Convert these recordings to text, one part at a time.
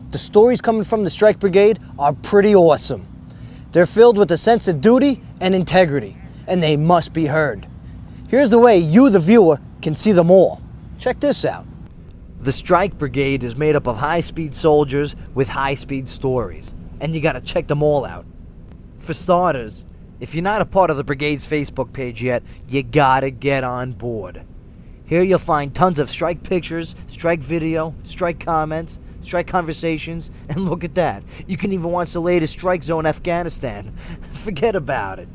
The stories coming from the Strike Brigade are pretty awesome. They're filled with a sense of duty and integrity, and they must be heard. Here's the way you, the viewer, can see them all. Check this out. The Strike Brigade is made up of high-speed soldiers with high-speed stories, and you gotta check them all out. For starters, if you're not a part of the Brigade's Facebook page yet, you gotta get on board. Here you'll find tons of strike pictures, strike video, strike comments, strike conversations, and look at that. You can even watch the latest Strikezone Afghanistan. Forget about it.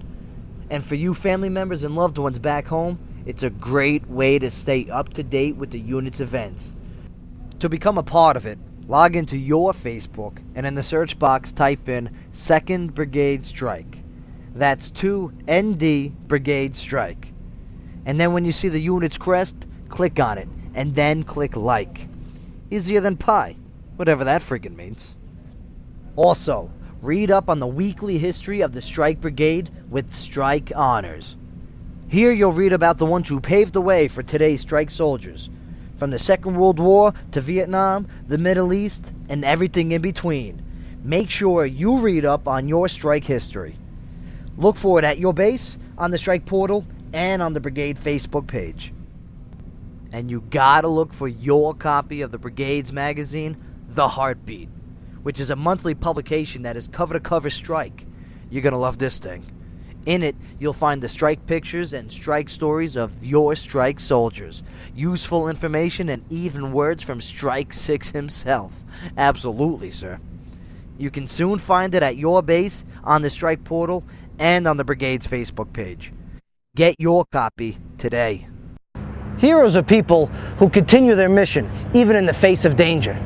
And for you family members and loved ones back home, it's a great way to stay up to date with the unit's events. To become a part of it, log into your Facebook and in the search box type in 2nd Brigade Strike. That's 2ND Brigade Strike. And then when you see the unit's crest, click on it, and then click like. Easier than pie, whatever that friggin' means. Also, read up on the weekly history of the Strike Brigade with Strike Honors. Here you'll read about the ones who paved the way for today's strike soldiers, from the Second World War to Vietnam, the Middle East, and everything in between. Make sure you read up on your strike history. Look for it at your base, on the Strike portal, and on the Brigade Facebook page. And you gotta look for your copy of the Brigade's magazine, The Heartbeat, which is a monthly publication that is cover-to-cover strike. You're gonna love this thing. In it, you'll find the strike pictures and strike stories of your strike soldiers, useful information, and even words from Strike 6 himself. Absolutely, sir. You can soon find it at your base, on the Strike portal, and on the Brigade's Facebook page. Get your copy today. Heroes are people who continue their mission, even in the face of danger.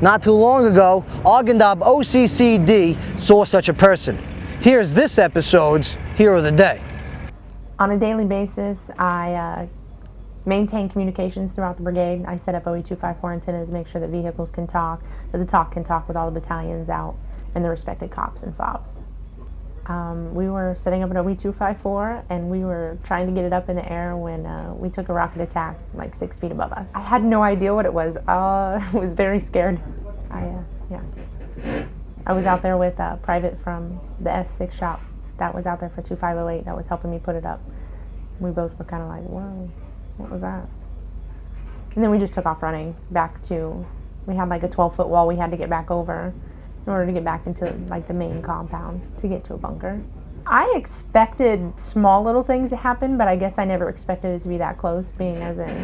Not too long ago, Argandab OCCD saw such a person. Here's this episode's Hero of the Day. On a daily basis, I maintain communications throughout the brigade. I set up OE-254 antennas, make sure that vehicles can talk, that the talk can talk with all the battalions out and the respected cops and FOBs. We were setting up an OE-254 and we were trying to get it up in the air when we took a rocket attack like 6 feet above us. I had no idea what it was. I was very scared. I was out there with a private from the S6 shop that was out there for 2508 that was helping me put it up. We both were kind of like, whoa, what was that? And then we just took off running back to, we had like a 12-foot wall we had to get back over in order to get back into like the main compound to get to a bunker. I expected small little things to happen, but I guess I never expected it to be that close, being as in,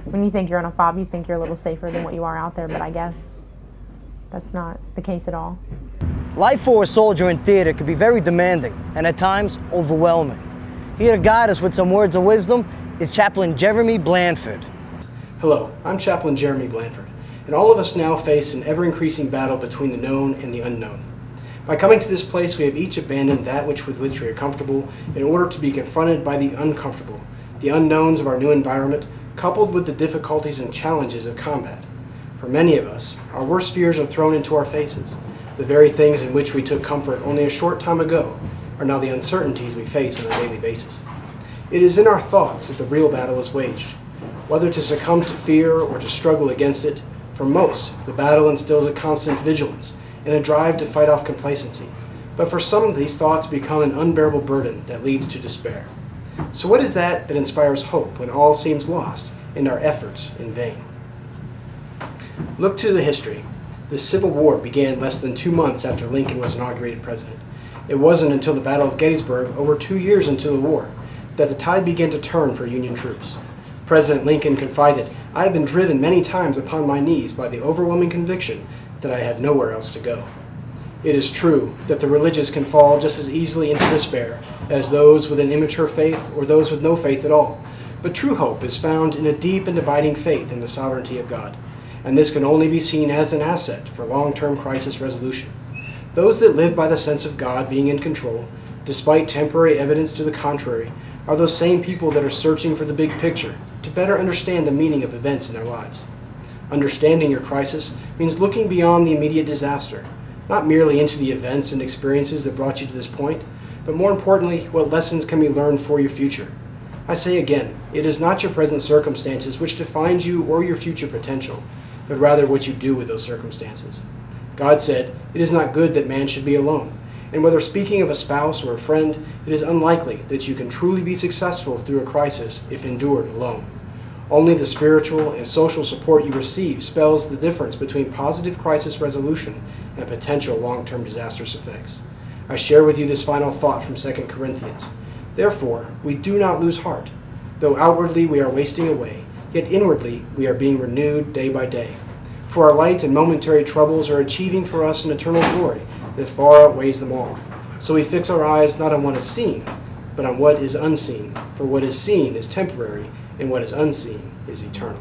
when you think you're on a FOB, you think you're a little safer than what you are out there, but I guess that's not the case at all. Life for a soldier in theater can be very demanding and at times overwhelming. Here to guide us with some words of wisdom is Chaplain Jeremy Blanford. Hello, I'm Chaplain Jeremy Blanford, and all of us now face an ever-increasing battle between the known and the unknown. By coming to this place, we have each abandoned that with which we are comfortable in order to be confronted by the uncomfortable, the unknowns of our new environment, coupled with the difficulties and challenges of combat. For many of us, our worst fears are thrown into our faces. The very things in which we took comfort only a short time ago are now the uncertainties we face on a daily basis. It is in our thoughts that the real battle is waged. Whether to succumb to fear or to struggle against it, for most, the battle instills a constant vigilance and a drive to fight off complacency. But for some, these thoughts become an unbearable burden that leads to despair. So what is that inspires hope when all seems lost and our efforts in vain? Look to the history. The Civil War began less than 2 months after Lincoln was inaugurated president. It wasn't until the Battle of Gettysburg, over 2 years into the war, that the tide began to turn for Union troops. President Lincoln confided, "I have been driven many times upon my knees by the overwhelming conviction that I had nowhere else to go." It is true that the religious can fall just as easily into despair as those with an immature faith or those with no faith at all. But true hope is found in a deep and abiding faith in the sovereignty of God. And this can only be seen as an asset for long-term crisis resolution. Those that live by the sense of God being in control, despite temporary evidence to the contrary, are those same people that are searching for the big picture to better understand the meaning of events in their lives. Understanding your crisis means looking beyond the immediate disaster, not merely into the events and experiences that brought you to this point, but more importantly, what lessons can be learned for your future. I say again, it is not your present circumstances which defines you or your future potential, but rather what you do with those circumstances. God said, "It is not good that man should be alone." And whether speaking of a spouse or a friend, it is unlikely that you can truly be successful through a crisis if endured alone. Only the spiritual and social support you receive spells the difference between positive crisis resolution and potential long-term disastrous effects. I share with you this final thought from 2 Corinthians. Therefore, we do not lose heart. Though outwardly we are wasting away, yet inwardly we are being renewed day by day. For our light and momentary troubles are achieving for us an eternal glory that far outweighs them all. So we fix our eyes not on what is seen, but on what is unseen. For what is seen is temporary, and what is unseen is eternal.